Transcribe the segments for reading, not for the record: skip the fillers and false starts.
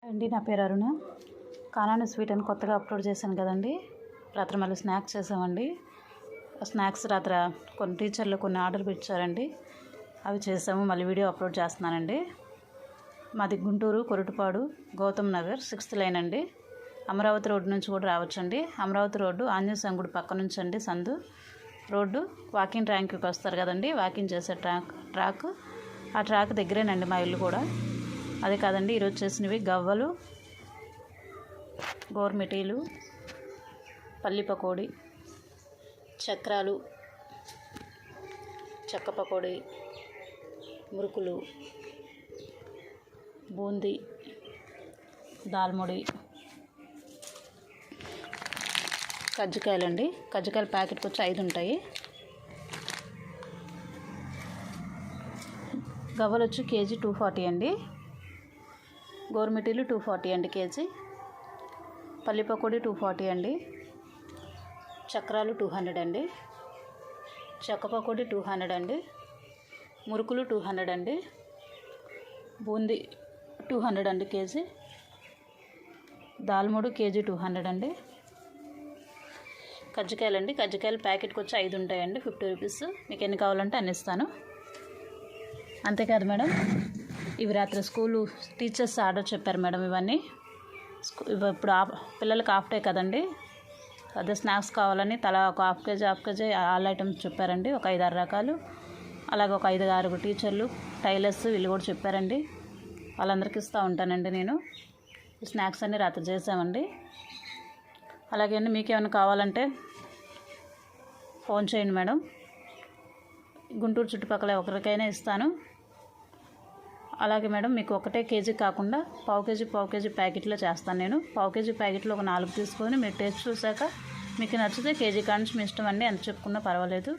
అండి, నా పేరు అరుణ. కానాని స్వీట్ అని కొత్తగా అప్లోడ్ చేశాను కదండి. రాత్రి మళ్ళీ స్నాక్స్ చేసామండి. స్నాక్స్ రాత్రి కొన్ని టీచర్లు కొన్ని ఆర్డర్ పెట్టారండి, అవి చేసాము. మళ్ళీ వీడియో అప్లోడ్ చేస్తున్నానండి. మాది గుంటూరు కొరటుపాడు గౌతమ్ నగర్ 6th లైన్ అండి. అమరావతి రోడ్డు నుంచి కూడా రావచ్చండి. అమరావతి రోడ్డు ఆంజనేయ స్వామి గుడి పక్క నుంచి అండి సందు రోడ్డు. వాకింగ్ ట్రాక్కి వస్తారు కదండి, వాకింగ్ చేసే ట్రాక్ ఆ ట్రాక్ దగ్గరేనండి మా ఇల్లు కూడా. అదే కాదండి, ఈరోజు చేసినవి గవ్వలు, గోర్మిటీలు, పల్లి పకోడీ, చక్రాలు, చెక్క పకోడీ, మురుకులు, బూందీ, దాల్ముడి, కజ్జికాయలండి. కజ్జికాయల ప్యాకెట్కి వచ్చి 5 ఉంటాయి. గవ్వలు వచ్చి కేజీ 240 అండి. గోర్మిటీలు 240 అండి కేజీ. పల్లి పకోడీ 240 అండి. చక్రాలు 200 అండి. చెక్క పకోడీ 200 అండి. మురుకులు 200 అండి. బూందీ 200 అండి కేజీ. దాల్ముడు కేజీ 200 అండి. కజ్జికాయలండి. కజ్జికాయలు ప్యాకెట్కి వచ్చి 5 ఉంటాయండి, 50 రూపీస్. మీకు ఎన్ని కావాలంటే అన్ని ఇస్తాను. అంతేకాదు మేడం, ఇవి రాత్రి స్కూలు టీచర్స్ ఆర్డర్ చెప్పారు మేడం. ఇవన్నీ ఇప్పుడు పిల్లలకి హాఫ్ డే కదండి, అదే స్నాక్స్ కావాలని తలా ఒక హాఫ్ కేజీ ఆల్ ఐటమ్స్ చెప్పారండి. ఒక 5-6 రకాలు. అలాగే ఒక 5-6 టీచర్లు, టైలర్స్ వీళ్ళు కూడా చెప్పారండి. వాళ్ళందరికీ ఇస్తూ ఉంటానండి నేను. స్నాక్స్ అన్నీ రాత్రి చేసామండి. అలాగే అండి, మీకు ఏమైనా కావాలంటే ఫోన్ చేయండి మేడం. గుంటూరు చుట్టుపక్కల ఒకరికైనా ఇస్తాను. అలాగే మేడం, మీకు ఒకటే కేజీ కాకుండా పావు కేజీ ప్యాకెట్లో చేస్తాను నేను. పావు కేజీ ప్యాకెట్లో ఒక 4 తీసుకొని మీరు టేస్ట్ చూసాక మీకు నచ్చితే కేజీ కానించి మీ ఇష్టం అండి, ఎంత చెప్పుకున్నా పర్వాలేదు.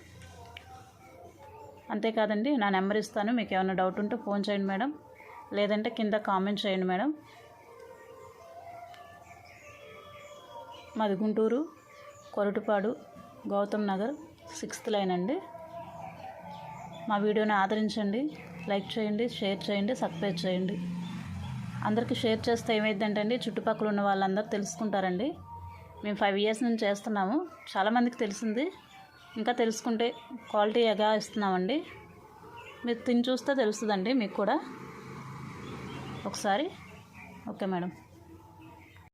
అంతేకాదండి, నా నెంబర్ ఇస్తాను. మీకు ఏమైనా డౌట్ ఉంటే ఫోన్ చేయండి మేడం, లేదంటే కింద కామెంట్ చేయండి మేడం. మాది గుంటూరు కొరటుపాడు గౌతమ్ నగర్ 6th లైన్ అండి. మా వీడియోని ఆదరించండి, లైక్ చేయండి, షేర్ చేయండి, సబ్స్క్రైబ్ చేయండి. అందరికీ షేర్ చేస్తే ఏమైందంటే అండి, చుట్టుపక్కల ఉన్న వాళ్ళందరూ తెలుసుకుంటారండి. మేము 5 years నుంచి చేస్తున్నాము. చాలామందికి తెలిసింది, ఇంకా తెలుసుకుంటే క్వాలిటీగా ఇస్తున్నామండి. మీరు తిని చూస్తే తెలుస్తుందండి మీకు కూడా ఒకసారి. Okay madam.